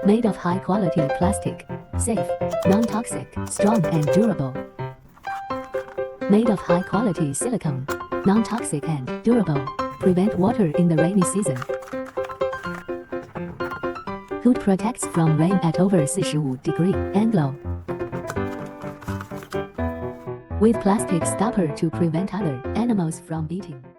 Made of high-quality plastic. Safe, non-toxic, strong and durable. Made of high-quality silicone. Non-toxic and durable. Prevent water in the rainy season. Hood protects from rain at over 45 anglo. With plastic stopper to prevent other animals from eating.